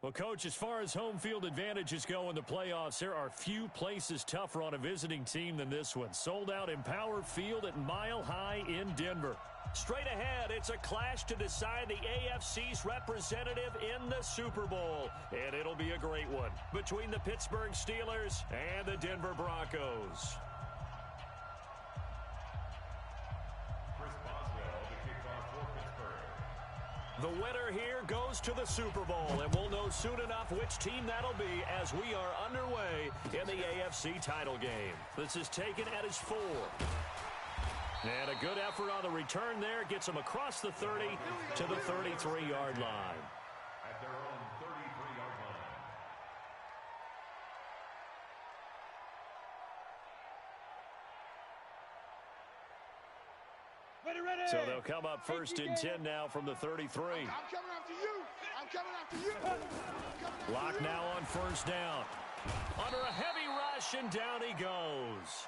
Well, Coach, as far as home field advantages go in the playoffs, there are few places tougher on a visiting team than this one. Sold out Empower Field at Mile High in Denver. Straight ahead, it's a clash to decide the AFC's representative in the Super Bowl. And it'll be a great one between the Pittsburgh Steelers and the Denver Broncos. The winner here goes to the Super Bowl, and we'll know soon enough which team that'll be as we are underway in the AFC title game. This is taken at his 4. And a good effort on the return there gets him across the 30 to the 33-yard line. At their own 33-yard line. Ready. So they'll come up first and 10 now from the 33. I'm coming after you. I'm coming after you. Lock now on first down. Under a heavy rush, and down he goes.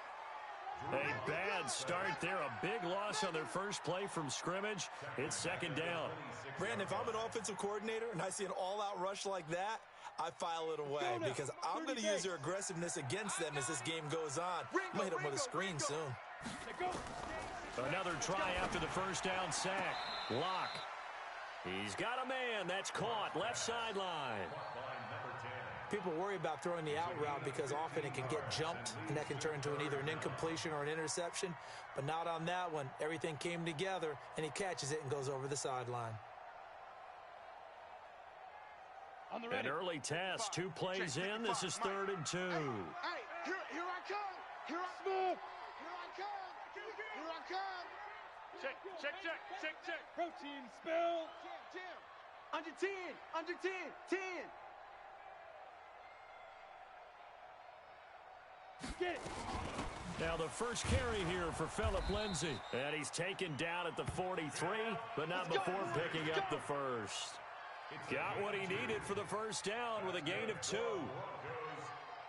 A bad start there. A big loss on their first play from scrimmage. It's second down. Brandon, if I'm an offensive coordinator and I see an all-out rush like that, I file it away because I'm going to use their aggressiveness against them as this game goes on. I'm going to hit them with a screen soon. Another try after the first down sack. Lock. He's got a man. That's caught. Left sideline. People worry about throwing the out route because often it can get jumped, and that can turn into either an incompletion or an interception. But not on that one. Everything came together, and he catches it and goes over the sideline. An early test. 2 plays in. This is 3rd and 2. Hey, here I come. Here I come. Here I come. Check. Protein spill. Jim. Under 10. 10. Get it. Now the first carry here for Phillip Lindsay. And he's taken down at the 43, but not before picking up the first. Got what he needed for the first down with a gain of 2.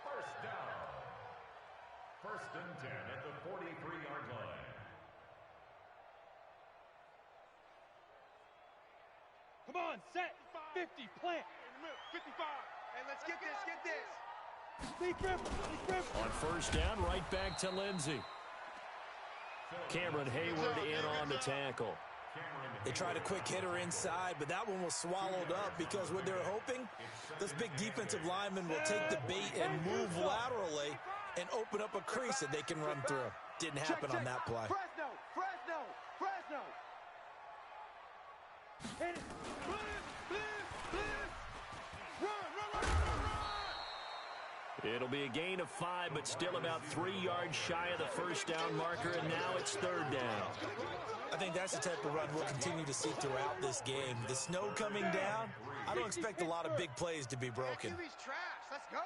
First down. 1st and 10 at the 43-yard line. Come on, set. 50, plant. 55. Hey, let's get this. Deep grip. On first down, right back to Lindsay. Cameron Hayward in on the tackle. They tried a quick hitter inside, but that one was swallowed up because what they're hoping, this big defensive lineman will take the bait and move laterally and open up a crease that they can run through. Didn't happen on that play. Fresno. Hit it. It'll be a gain of 5, but still about 3 yards shy of the first down marker, and now it's 3rd down. I think that's the type of run we'll continue to see throughout this game. The snow coming down, I don't expect a lot of big plays to be broken. QB's trash. Let's go.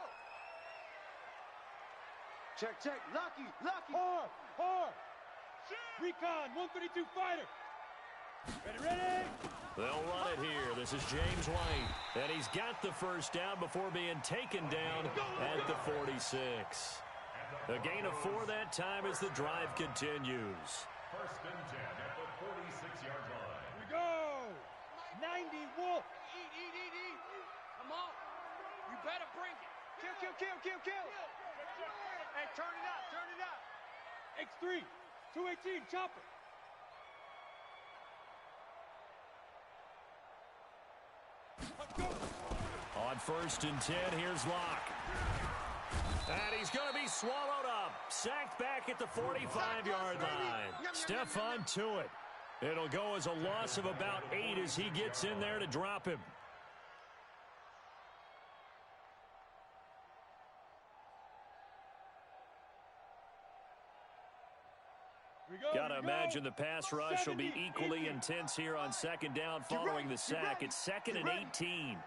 Check. Lucky. Hard. Recon, 132 fighter. Ready. They'll run it here. This is James White. And he's got the first down before being taken down at the 46. A gain of 4 that time as the drive continues. 1st and 10 at the 46-yard line. Here we go. 90 Wolf. Eat. Come on. You better bring it. Kill. Hey, turn it up. X3. 218, chopper. Let's go. On 1st and 10, here's Locke. And he's going to be swallowed up. Sacked back at the 45-yard line. Stephon Tuitt. It'll go as a loss of about 8 as he gets in there to drop him. Gotta imagine the pass rush will be equally intense here on 2nd down following the sack. It's 2nd and 18.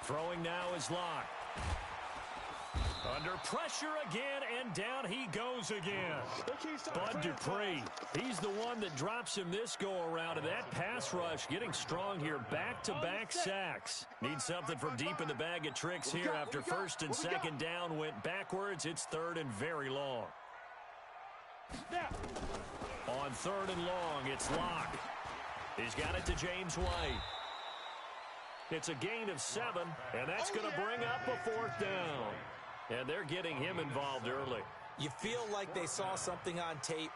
Throwing now is Locke. Under pressure again, and down he goes again. Bud Dupree, he's the one that drops him this go-around, and that pass rush getting strong here. Back-to-back sacks. Need something from deep in the bag of tricks here after 1st and 2nd down went backwards. It's 3rd and very long. On 3rd and long, it's Locke. He's got it to James White. It's a gain of 7, and that's going to bring up a 4th down. And they're getting him involved early. You feel like they saw something on tape,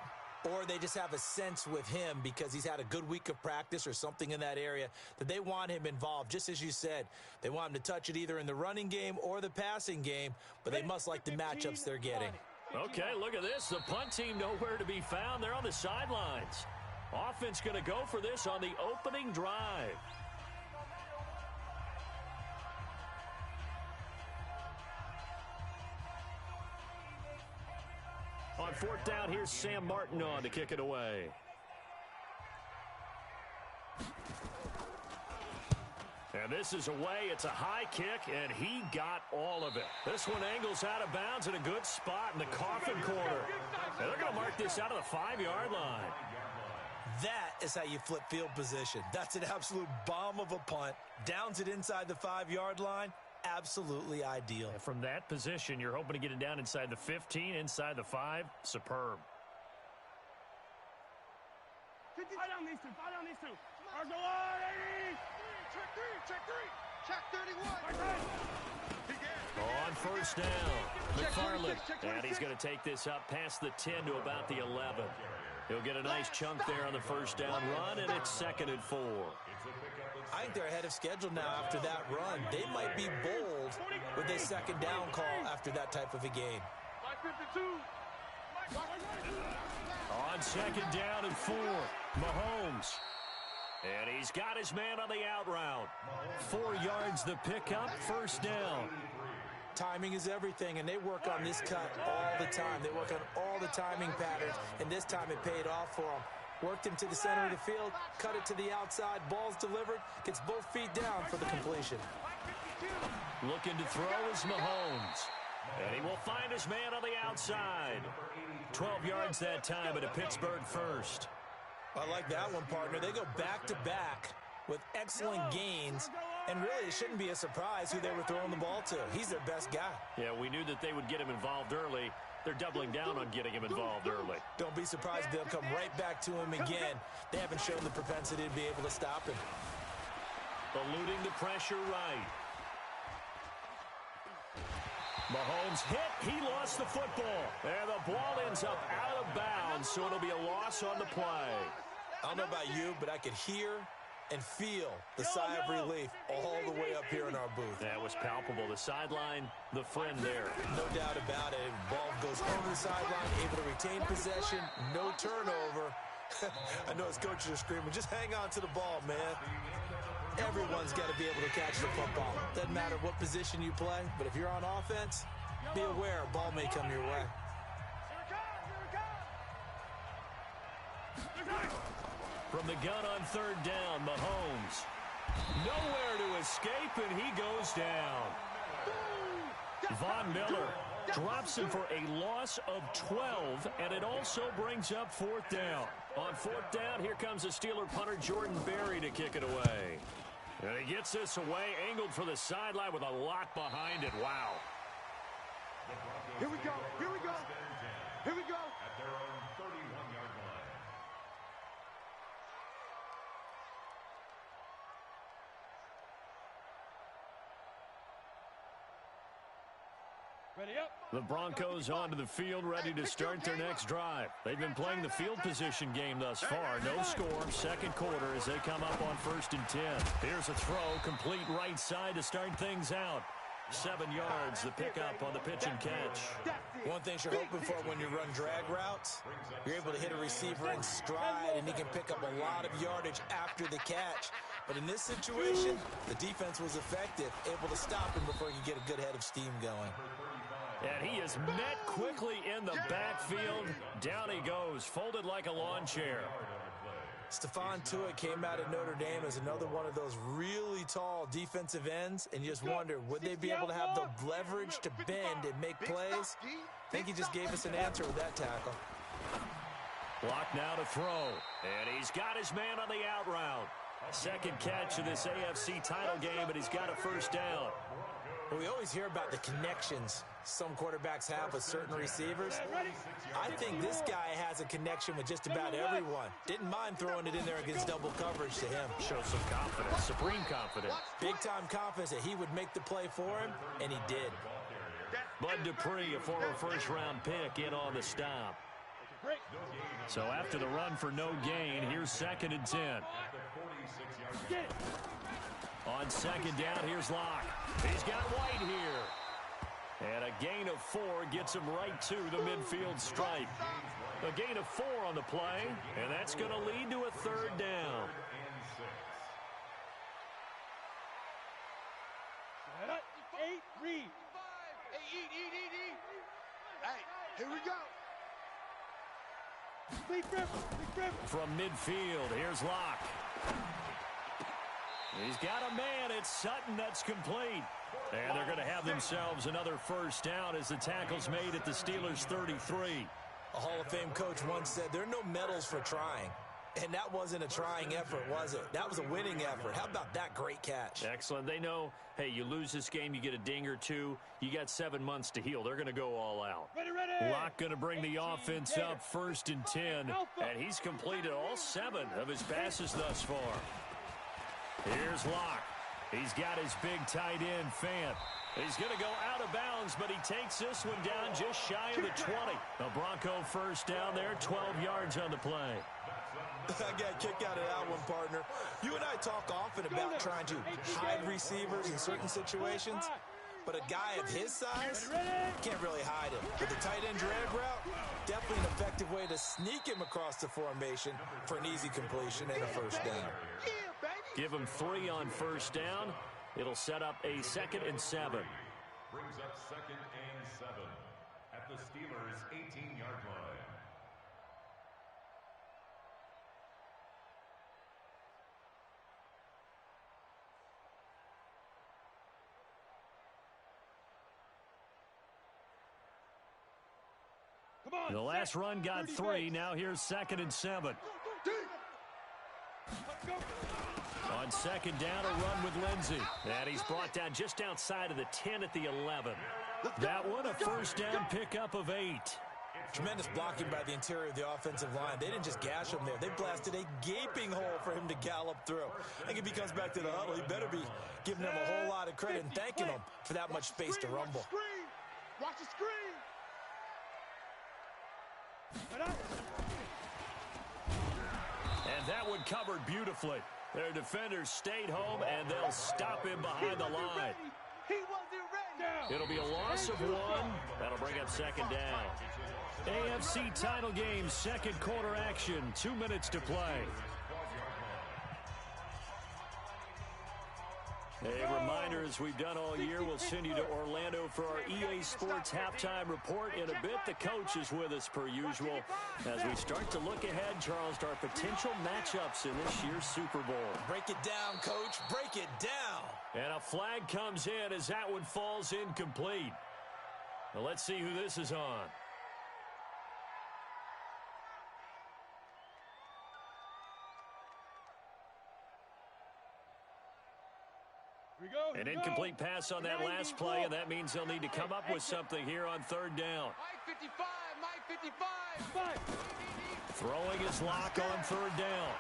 or they just have a sense with him because he's had a good week of practice or something in that area that they want him involved. Just as you said, they want him to touch it either in the running game or the passing game, but they must like the matchups they're getting. Okay, look at this. The punt team nowhere to be found. They're on the sidelines. Offense going to go for this on the opening drive. On 4th down, here's Sam Martin on to kick it away. And this is away. It's a high kick, and he got all of it. This one angles out of bounds in a good spot in the coffin corner. And they're going to mark this out of the 5-yard line. That is how you flip field position. That's an absolute bomb of a punt. Downs it inside the 5-yard line. Absolutely ideal. And from that position, you're hoping to get it down inside the 15, inside the 5. Superb. Fight on these two. Fight on these two. Check 3. Check 31. On 1st down, McFarland. And he's going to take this up past the 10 to about the 11. He'll get a nice chunk there on the 1st down run, and it's 2nd and 4. I think they're ahead of schedule now after that run. They might be bold with a 2nd down call after that type of a game. On 2nd down and 4, Mahomes. And he's got his man on the out route. 4 yards the pickup, 1st down. Timing is everything, and they work on this cut all the time. They work on all the timing patterns, and this time it paid off for them. Worked him to the center of the field, cut it to the outside, ball's delivered, gets both feet down for the completion. Looking to throw is Mahomes. And he will find his man on the outside. 12 yards that time at a Pittsburgh 1st. I like that one, partner. They go back-to-back with excellent gains, and really it shouldn't be a surprise who they were throwing the ball to. He's their best guy. Yeah, we knew that they would get him involved early. They're doubling down on getting him involved early. Don't be surprised if they'll come right back to him again. They haven't shown the propensity to be able to stop him. Eluding the pressure right. Mahomes hit. He lost the football. And the ball ends up out of bounds, so it'll be a loss on the play. I don't know about you, but I could hear and feel the sigh of relief all the way up here in our booth. That was palpable. The sideline, the friend there. No doubt about it. Ball goes over the sideline, able to retain possession, no turnover. I know his coaches are screaming, just hang on to the ball, man. Everyone's got to be able to catch the football. Doesn't matter what position you play, but if you're on offense, be aware a ball may come your way. From the gun on 3rd down, Mahomes. Nowhere to escape, and he goes down. Von Miller drops him for a loss of 12, and it also brings up 4th down. On 4th down, here comes the Steeler punter Jordan Berry to kick it away. And he gets this away, angled for the sideline with a lot behind it. Wow. Here we go. Here we go. Here we go. At their own 31-yard line. Ready up. The Broncos onto the field, ready to start their next drive. They've been playing the field position game thus far. No score, 2nd quarter as they come up on 1st and 10. Here's a throw, complete right side to start things out. 7 yards, the pickup on the pitch and catch. One thing you're hoping for when you run drag routes, you're able to hit a receiver in stride, and he can pick up a lot of yardage after the catch. But in this situation, the defense was effective, able to stop him before he could get a good head of steam going. And he is met quickly in the backfield. Down he goes, folded like a lawn chair. Stephon Tuitt came out of Notre Dame as another one of those really tall defensive ends, and you just wonder, would they be able to have the leverage to bend and make plays? I think he just gave us an answer with that tackle. Block now to throw, and he's got his man on the out route. 2nd catch of this AFC title game, and he's got a 1st down. Well, we always hear about the connections some quarterbacks have with certain receivers. I think this guy has a connection with just about everyone. Didn't mind throwing it in there against double coverage to him. Shows some confidence, supreme confidence. Big-time confidence that he would make the play for him, and he did. Bud Dupree, a former first-round pick, in on the stop. So after the run for no gain, here's 2nd and 10. On 2nd down, here's Locke. He's got White here. And a gain of 4 gets him right to the midfield stripe. A gain of 4 on the play, and that's going to lead to a 3rd down. Read. Hey, here we go. From midfield, here's Locke. He's got a man. It's Sutton that's complete. And they're going to have themselves another 1st down as the tackle's made at the Steelers' 33. A Hall of Fame coach once said there are no medals for trying. And that wasn't a trying effort, was it? That was a winning effort. How about that great catch? Excellent. They know, hey, you lose this game, you get a ding or 2. You got 7 months to heal. They're going to go all out. Locke going to bring the offense up 1st and 10. And he's completed all 7 of his passes thus far. Here's Locke. He's got his big tight end, Fant. He's going to go out of bounds, but he takes this one down just shy of the 20. A Bronco 1st down there, 12 yards on the play. I got a kick out of that one, partner. You and I talk often about trying to hide receivers in certain situations, but a guy of his size can't really hide him. With the tight end drag route, definitely an effective way to sneak him across the formation for an easy completion and a 1st down. Give him 3 on 1st down. It'll set up a 2nd and 7. Brings up 2nd and 7 at the Steelers' 18-yard line. The last run got 3. Now here's 2nd and 7. On 2nd down, a run with Lindsey. And he's brought down just outside of the 10 at the 11. That one, a 1st down pickup of 8. Tremendous blocking by the interior of the offensive line. They didn't just gash him there. They blasted a gaping hole for him to gallop through. I think if he comes back to the huddle, he better be giving them a whole lot of credit and thanking them for that much space to rumble. Watch the screen. And that one covered beautifully. Their defenders stayed home, and they'll stop him behind the line. He wasn't ready. It'll be a loss of 1. That'll bring up 2nd down. AFC title game, 2nd quarter action. 2 minutes to play. A reminder, as we've done all year, we'll send you to Orlando for our EA Sports halftime report in a bit. The coach is with us per usual as we start to look ahead, Charles, to our potential matchups in this year's Super Bowl. Break it down, coach. Break it down. And a flag comes in as that one falls incomplete. Now let's see who this is on. An incomplete pass on that last play, and that means they'll need to come up with something here on 3rd down. Mike 55. Throwing his Locke on 3rd down.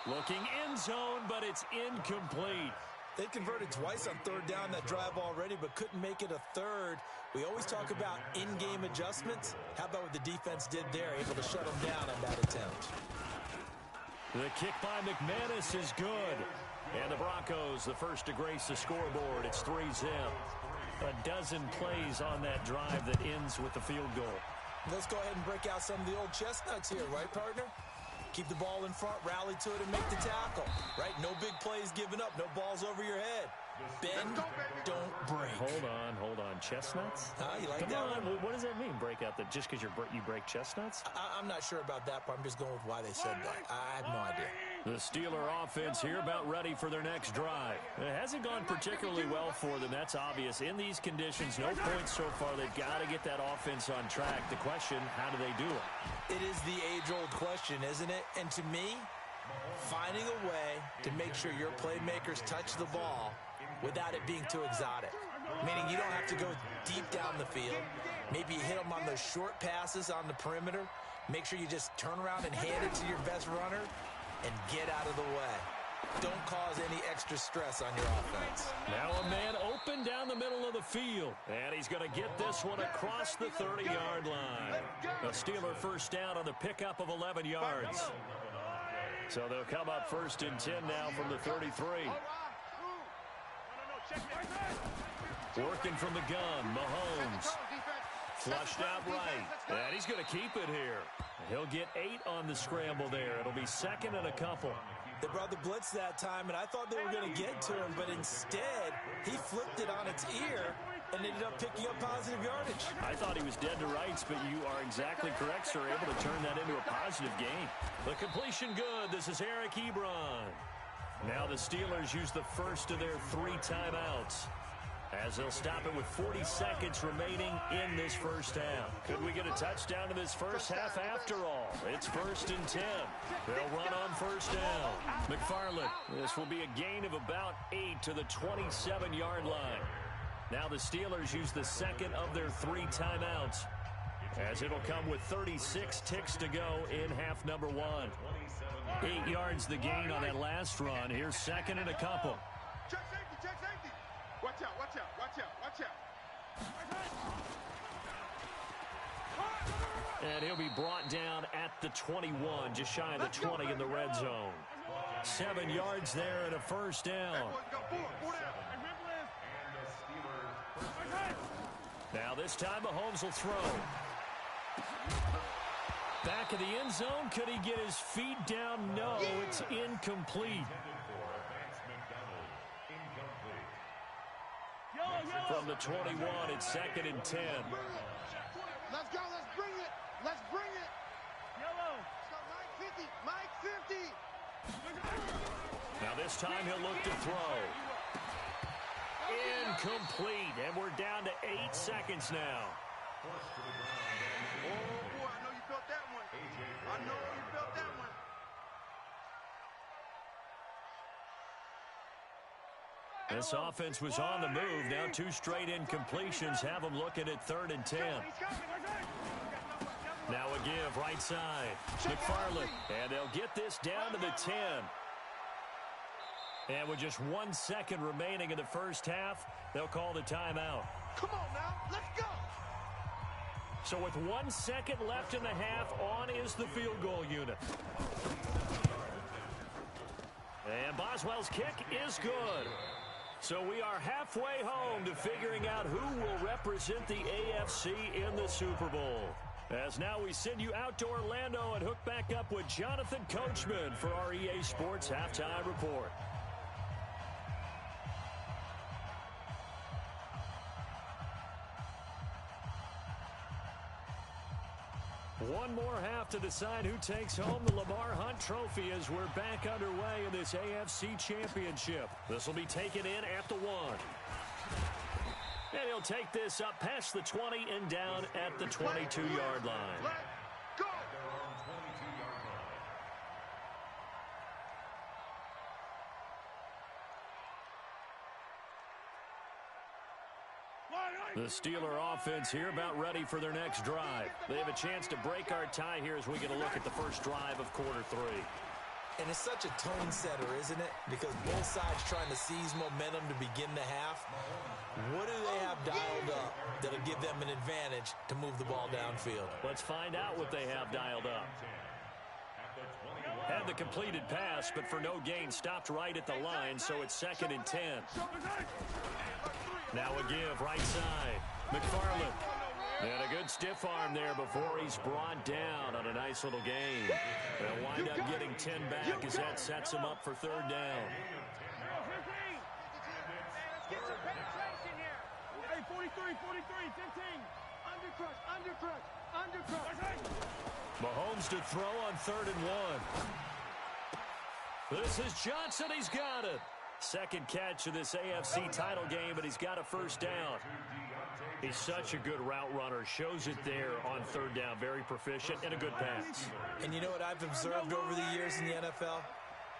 Looking end zone, but it's incomplete. They converted twice on 3rd down that drive already, but couldn't make it a 3rd. We always talk about in-game adjustments. How about what the defense did there, able to shut them down on that attempt? The kick by McManus is good. And the Broncos, the first to grace the scoreboard. It's 3-zip. A dozen plays on that drive that ends with the field goal. Let's go ahead and break out some of the old chestnuts here, right, partner? Keep the ball in front, rally to it, and make the tackle, right? No big plays given up, no balls over your head. Bend, don't break. Hold on. Chestnuts? You like Come that on. one? What does that mean, break out? That just because you break chestnuts? I'm not sure about that, but I'm just going with why they said that. I have no idea. The Steeler offense here about ready for their next drive. It hasn't gone particularly well for them. That's obvious. In these conditions, no points so far. They've got to get that offense on track. The question, how do they do it? It is the age-old question, isn't it? And to me, finding a way to make sure your playmakers touch the ball without it being too exotic. meaning you don't have to go deep down the field. Maybe you hit them on those short passes on the perimeter. Make sure you just turn around and hand it to your best runner and get out of the way. Don't cause any extra stress on your offense. Now a man open down the middle of the field. And he's going to get this one across the 30-yard line. A Steeler first down on the pickup of 11 yards. So they'll come up 1st and 10 now from the 33. Working from the gun, Mahomes. Flushed out right. And he's going to keep it here. He'll get 8 on the scramble there. It'll be 2nd and a couple. They brought the blitz that time, and I thought they were going to get to him, but instead, he flipped it on its ear and ended up picking up positive yardage. I thought he was dead to rights, but you are exactly correct, sir. Able to turn that into a positive gain. The completion good. This is Eric Ebron. Now the Steelers use the first of their 3 timeouts, as they'll stop it with 40 seconds remaining in this first half. Could we get a touchdown in this first half after all? It's 1st and 10. They'll run on first down. McFarland, this will be a gain of about 8 to the 27-yard line. Now the Steelers use the second of their 3 timeouts, as it'll come with 36 ticks to go in half number 1. 8 yards the gain on that last run. Here's 2nd and a couple. Check safety, check safety. Watch out, watch out, watch out, watch out. And he'll be brought down at the 21, just shy of the 20 in the red zone. 7 yards there and a first down. Now this time Mahomes will throw. Back of the end zone. Could he get his feet down? No, it's incomplete. From the 21, it's 2nd and 10. Let's go, let's bring it. Let's bring it. Yellow. Mike 50. Now this time he'll look to throw. Incomplete, and we're down to 8 seconds now. Oh, boy, I know you felt that one. I know you felt that one. This offense was on the move. Now 2 straight incompletions have them looking at 3rd and 10. Now a give right side. McFarland. And they'll get this down to the 10. And with just 1 second remaining in the first half, they'll call the timeout. Come on now, let's go. So with 1 second left in the half, on is the field goal unit. And Boswell's kick is good. So we are halfway home to figuring out who will represent the AFC in the Super Bowl. As now we send you out to Orlando and hook back up with Jonathan Coachman for our EA Sports Halftime Report. One more half to decide who takes home the Lamar Hunt Trophy as we're back underway in this AFC Championship. This will be taken in at the 1. And he'll take this up past the 20 and down at the 22-yard line. Let's go. The Steeler offense here about ready for their next drive. They have a chance to break our tie here as we get a look at the first drive of quarter 3. And it's such a tone setter, isn't it? Because both sides trying to seize momentum to begin the half. What do they have dialed up that'll give them an advantage to move the ball downfield? Let's find out what they have dialed up. Had the completed pass, but for no gain, stopped right at the line, so it's 2nd and 10. Now a give right side. McFarland. And a good stiff arm there before he's brought down on a nice little gain. They'll wind up getting 10 back as that sets him up for 3rd down. Let's get some penetration here. Hey, 43, 15. Undercrush. Mahomes to throw on 3rd and 1. This is Johnson. He's got it. Second catch of this AFC title game, but he's got a first down. He's such a good route runner. Shows it there on 3rd down. Very proficient and a good pass. And you know what I've observed over the years in the NFL?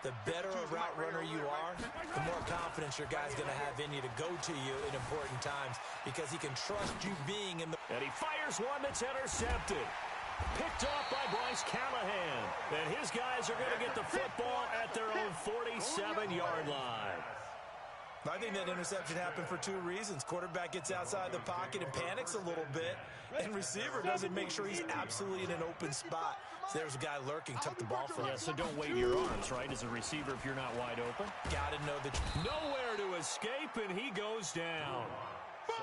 The better a route runner you are, the more confident confidence your guy's going to have in you to go to you in important times because he can trust you being in the... And he fires one that's intercepted. Picked off by Bryce Callahan. And his guys are going to get the football at their own 47-yard line. I think that interception happened for two reasons. Quarterback gets outside the pocket and panics a little bit, and receiver doesn't make sure he's absolutely in an open spot. So there's a guy lurking, took the ball from him. Yeah, so don't wave your arms, right, as a receiver if you're not wide open. Got to know that. Nowhere to escape, and he goes down.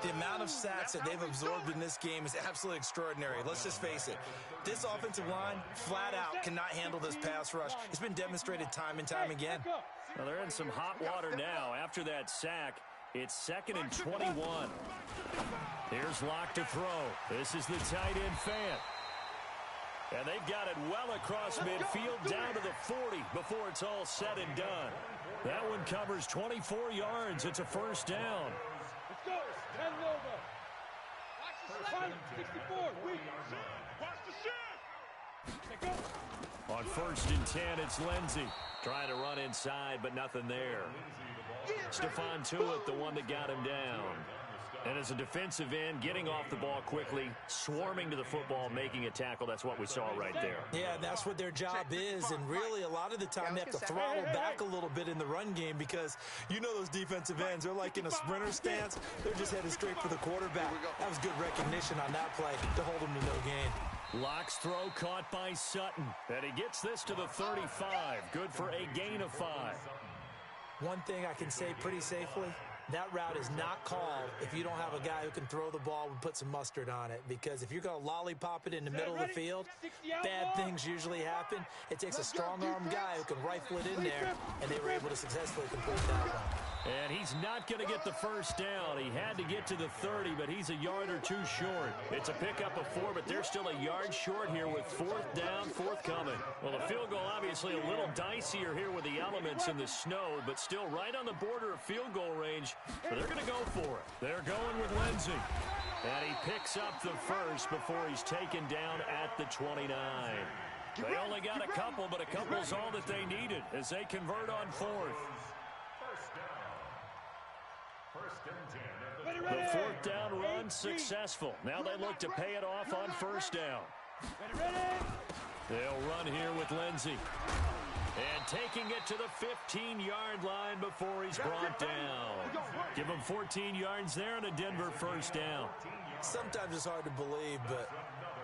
The amount of sacks that they've absorbed in this game is absolutely extraordinary. Let's just face it. This offensive line, flat out, cannot handle this pass rush. It's been demonstrated time and time again. Well, they're in some hot water now. After that sack, it's 2nd and 21. Here's Locke to throw. This is the tight end Fant. And they've got it well across midfield down to the 40 before it's all said and done. That one covers 24 yards. It's a first down. Let's go. 10 over. Watch the 64. Watch the shift. On 1st and 10, it's Lindsey. Trying to run inside, but nothing there. Stephon Tuitt, the one that got him down. And as a defensive end, getting off the ball quickly, swarming to the football, making a tackle, that's what we saw right there. Yeah, that's what their job is, and really a lot of the time they have to throttle back a little bit in the run game because you know those defensive ends, they're like in a sprinter stance. They're just headed straight for the quarterback. That was good recognition on that play to hold him to no gain. Locke's throw caught by Sutton, and he gets this to the 35. Good for a gain of 5. One thing I can say pretty safely, that route is not called if you don't have a guy who can throw the ball and put some mustard on it. Because if you're going to lollipop it in the middle of the field, bad things usually happen. It takes a strong-arm guy who can rifle it in there, and they were able to successfully complete that one. And he's not going to get the first down. He had to get to the 30, but he's a yard or two short. It's a pickup of 4, but they're still a yard short here with 4th down, forthcoming. Well, the field goal obviously a little dicier here with the elements in the snow, but still right on the border of field goal range. So they're going to go for it. They're going with Lindsey. And he picks up the first before he's taken down at the 29. They only got a couple, but a couple's all that they needed as they convert on 4th. The 4th down run successful. Now they look to pay it off on 1st down. They'll run here with Lindsey. And taking it to the 15-yard line before he's brought down. Give him 14 yards there and a Denver 1st down. Sometimes it's hard to believe, but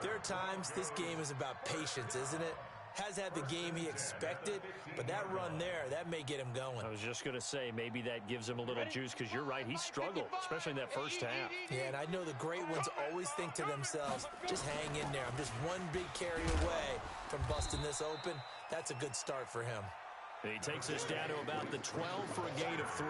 there are times this game is about patience, isn't it? Has had the game he expected, but that run there, that may get him going. I was just going to say, maybe that gives him a little juice, because you're right, he struggled, especially in that first half. Yeah, and I know the great ones always think to themselves, just hang in there. I'm just one big carry away from busting this open. That's a good start for him. He takes us down to about the 12 for a gain of 3.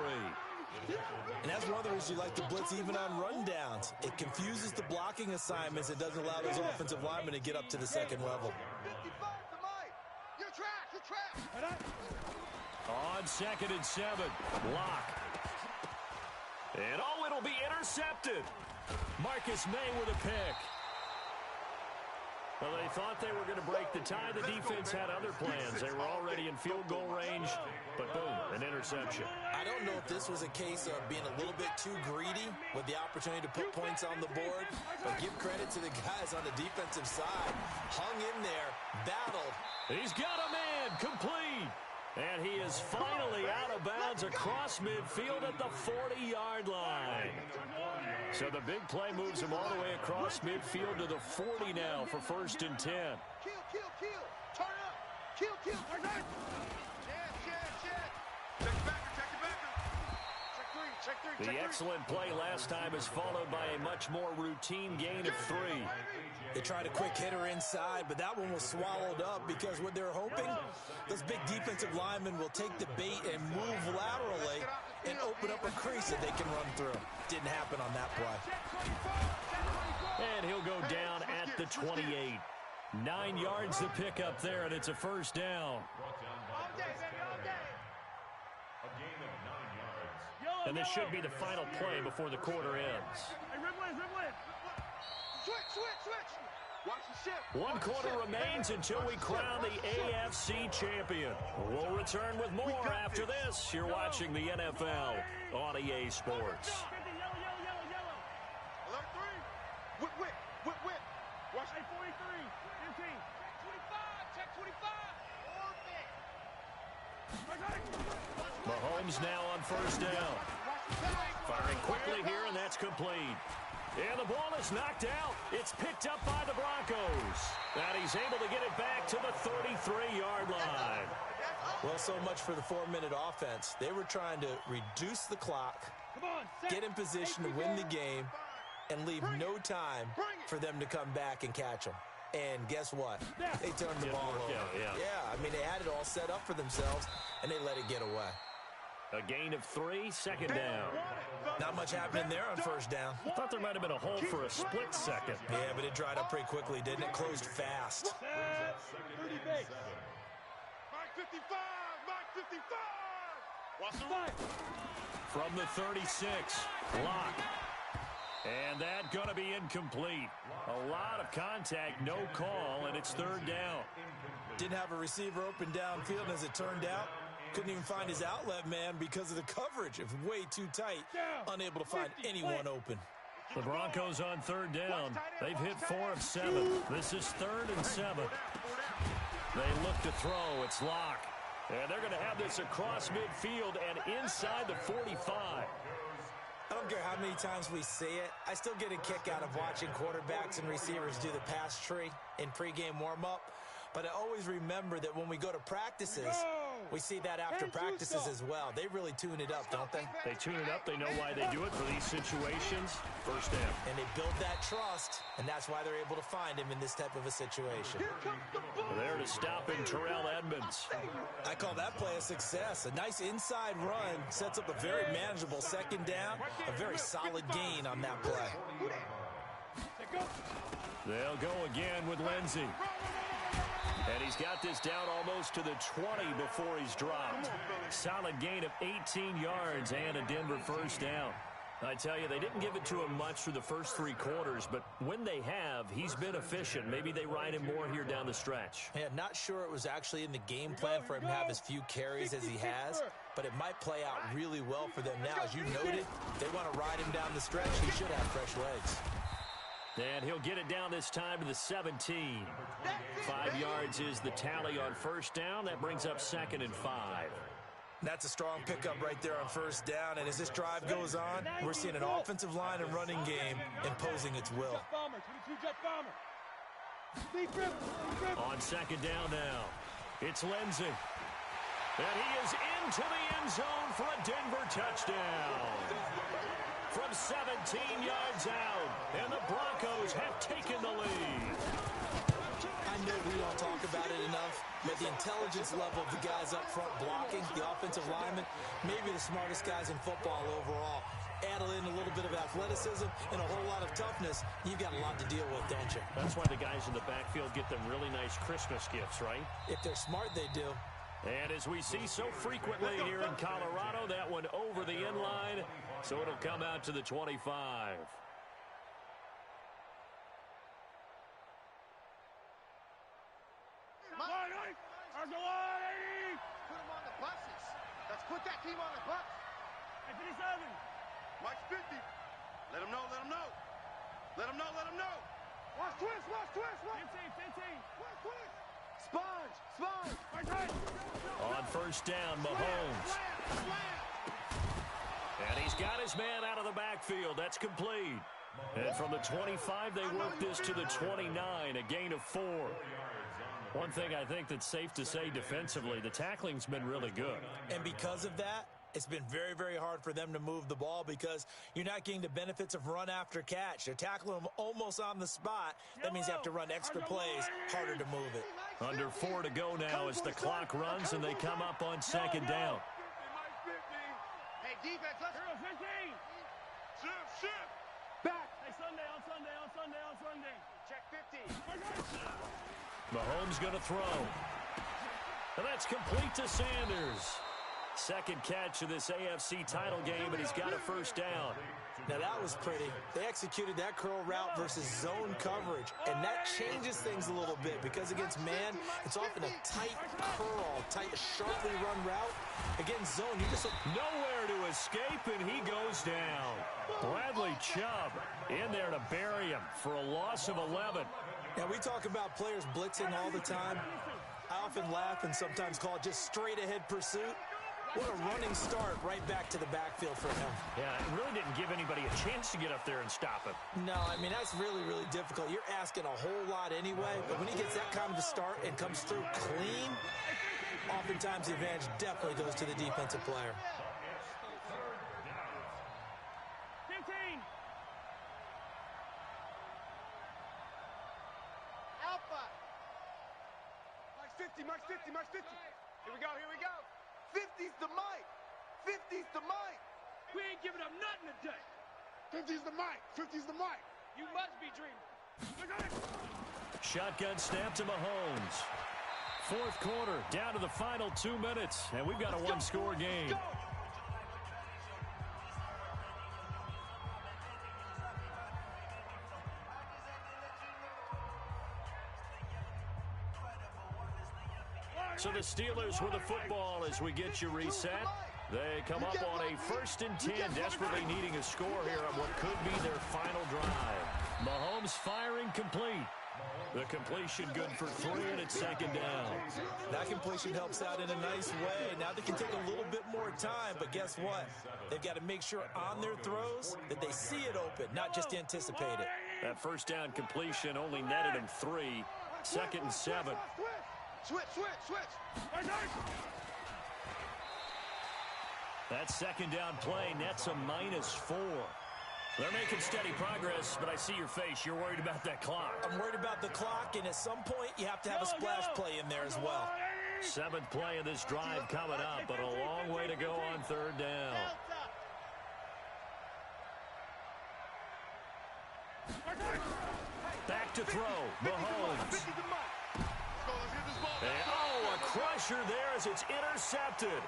And that's one of the reasons you like to blitz even on rundowns. It confuses the blocking assignments. It doesn't allow those offensive linemen to get up to the second level. On 2nd and 7, Locke. And oh, it'll be intercepted. Marcus May with a pick. Well, they thought they were going to break the tie. The defense had other plans. They were already in field goal range, but boom, an interception. I don't know if this was a case of being a little bit too greedy with the opportunity to put points on the board, but give credit to the guys on the defensive side. Hung in there, battled. He's got a man, complete. And he is finally out of bounds across midfield at the 40-yard line. So the big play moves him all the way across midfield to the 40 now for 1st and 10. Kill, turn up, kill, turn up. Check it back, check 3. The excellent play last time is followed by a much more routine gain of 3. They tried a quick hitter inside, but that one was swallowed up because what they're hoping, those big defensive linemen will take the bait and move laterally and open up a crease that they can run through. Didn't happen on that play. And he'll go down at the 28. 9 yards to pick up there, and it's a 1st down. And this should be the final play before the quarter ends. Switch. Watch the shift. One quarter remains until we crown the AFC champion. We'll return with more after this. You're watching the NFL on EA Sports. Alert 3. Whip. Watch. Hey, 43, 15. Check 25. Mahomes now on first down. Firing quickly here, and that's complete. And the ball is knocked out. It's picked up by the Broncos. And he's able to get it back to the 33-yard line. Well, so much for the 4-minute offense. They were trying to reduce the clock, get in position to win the game, and leave no time for them to come back and catch them. And guess what? They turned the ball over. Yeah, I mean, they had it all set up for themselves, and they let it get away. A gain of 3, second down. Not much happening there on first down. I thought there might have been a hole for a split second. Yeah, but it dried up pretty quickly, didn't it? Closed fast. 30 base. Mike 55. Watch the right. From the 36, Lock. And that going to be incomplete. A lot of contact, no call, and it's third down. Didn't have a receiver open downfield, as it turned out. Couldn't even find his outlet man because of the coverage. It was way too tight. Unable to find anyone open. The Broncos on third down. They've hit 4 of 7. This is 3rd and 7. They look to throw. It's Lock. And they're going to have this across midfield and inside the 45. I don't care how many times we see it. I still get a kick out of watching quarterbacks and receivers do the pass tree in pregame warm-up. But I always remember that when we go to practices, we see that after practices as well. They really tune it up, don't they? They tune it up. They know why they do it for these situations. First down. And they build that trust, and that's why they're able to find him in this type of a situation. There to stop in Terrell Edmonds. I call that play a success. A nice inside run sets up a very manageable second down, a very solid gain on that play. They'll go again with Lindsey. And he's got this down almost to the 20 before he's dropped. Solid gain of 18 yards and a Denver first down. I tell you, they didn't give it to him much through the first 3 quarters, but when they have, he's been efficient. Maybe they ride him more here down the stretch. Yeah, not sure it was actually in the game plan for him to have as few carries as he has, but it might play out really well for them now. As you noted, they want to ride him down the stretch. He should have fresh legs. And he'll get it down this time to the 17. 5 yards is the tally on first down. That brings up 2nd and 5. That's a strong pickup right there on first down. And as this drive goes on, we're seeing an offensive line and running game imposing its will. On second down now, it's Lindsey. And he is into the end zone for a Denver touchdown. From 17 yards out, and the Broncos have taken the lead. I know we don't talk about it enough, but the intelligence level of the guys up front blocking, the offensive linemen, maybe the smartest guys in football overall. Add in a little bit of athleticism and a whole lot of toughness, you've got a lot to deal with, don't you? That's why the guys in the backfield get them really nice Christmas gifts, right? If they're smart, they do. And as we see so frequently here in Colorado, that one over the end line, so it'll come out to the 25. Put him on the buses. Let's put that team on the bus. Hey, 57. Mike's 50. Let him know. Let him know. Watch twist. 15. Sponge. On first down, Mahomes. And he's got his man out of the backfield. That's complete. And from the 25, they work this to the 29, a gain of 4. One thing I think that's safe to say defensively, the tackling's been really good. And because of that, it's been very, very hard for them to move the ball because you're not getting the benefits of run after catch. They're tackling them almost on the spot. That means you have to run extra plays, harder to move it. Under 4 to go now as the clock runs and they come up on second down. Hey, defense, let's go. 15. Shift. Back. Hey, Sunday. Check 50. Mahomes going to throw. And that's complete to Sanders. Second catch of this AFC title game, and he's got a first down. Now, that was pretty. They executed that curl route versus zone coverage, and that changes things a little bit because against man, it's often a tight curl, tight, sharply run route. Against zone, you just... Nowhere to escape, and he goes down. Bradley Chubb in there to bury him for a loss of 11. Now, we talk about players blitzing all the time. I often laugh and sometimes call it just straight-ahead pursuit. What a running start right back to the backfield for him. Yeah, it really didn't give anybody a chance to get up there and stop him. No, I mean, that's really, really difficult. You're asking a whole lot anyway, but when he gets that kind of a start and comes through clean, oftentimes the advantage definitely goes to the defensive player. 15. Alpha. Max 50, Max 50, Max 50. Here we go, here we go. 50's the mic. 50's the mic. We ain't giving up nothing today. 50's the mic. 50's the mic. You must be dreaming. Shotgun snap to Mahomes. Fourth quarter, down to the final 2 minutes, and we've got a one-score game. Go. So the Steelers with the football as we get you reset. They come up on a 1st and 10, desperately needing a score here on what could be their final drive. Mahomes firing complete. The completion good for 3, and it's second down. That completion helps out in a nice way. Now they can take a little bit more time, but guess what? They've got to make sure on their throws that they see it open, not just anticipate it. That first down completion only netted him 3. 2nd and 7. Switch, switch, switch. That second down play nets a -4. They're making steady progress, but I see your face. You're worried about that clock. I'm worried about the clock, and at some point, you have to have a splash play in there as well. 7th play of this drive coming up, but a long way to go on 3rd down. Back to throw. Mahomes. And, a crusher there as it's intercepted.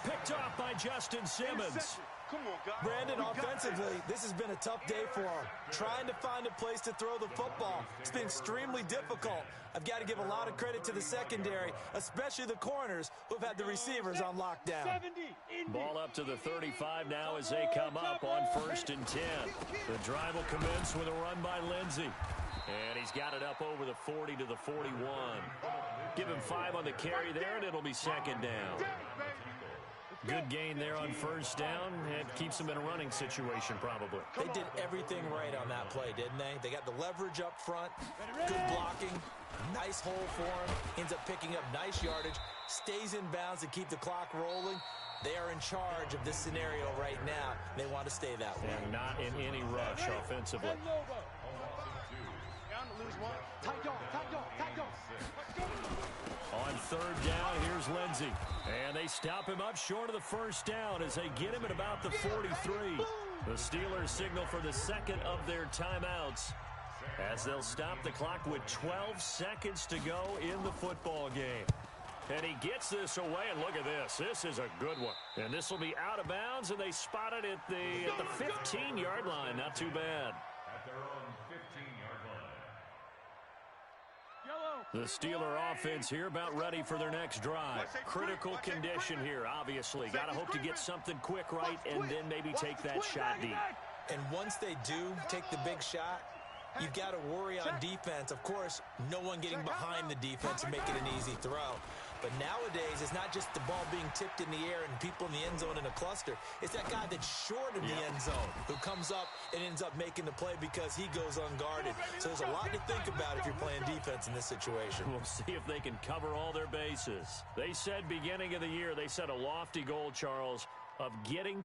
Picked off by Justin Simmons. Come on, guys. Brandon, offensively, this has been a tough day for him. Trying to find a place to throw the football. It's been extremely difficult. I've got to give a lot of credit to the secondary, especially the corners who've had the receivers on lockdown. Ball up to the 35 now as they come up on 1st and 10. The drive will commence with a run by Lindsey. And he's got it up over the 40 to the 41. Give him 5 on the carry there, and it'll be second down. Good gain there on 1st down. It keeps them in a running situation, probably. They did everything right on that play, didn't they? They got the leverage up front, good blocking, nice hole for him, ends up picking up nice yardage, stays in bounds to keep the clock rolling. They are in charge of this scenario right now. They want to stay that way. And not in any rush offensively. On 3rd down, here's Lindsey. And they stop him up short of the 1st down as they get him at about the 43. The Steelers signal for the 2nd of their timeouts as they'll stop the clock with 12 seconds to go in the football game. And he gets this away, and look at this. This is a good one. And this will be out of bounds, and they spot it at the 15-yard line. Not too bad. At their own 15-yard line. The Steeler offense here about ready for their next drive. Critical condition here, obviously. Got to hope to get something quick right and then maybe take that shot deep. And once they do take the big shot, you've got to worry on defense. Of course, no one getting behind the defense and making an easy throw. But nowadays, it's not just the ball being tipped in the air and people in the end zone in a cluster. It's that guy that's short of the end zone who comes up and ends up making the play because he goes unguarded. So there's a lot to think about if you're playing defense in this situation. We'll see if they can cover all their bases. They said beginning of the year, they set a lofty goal, Charles, of getting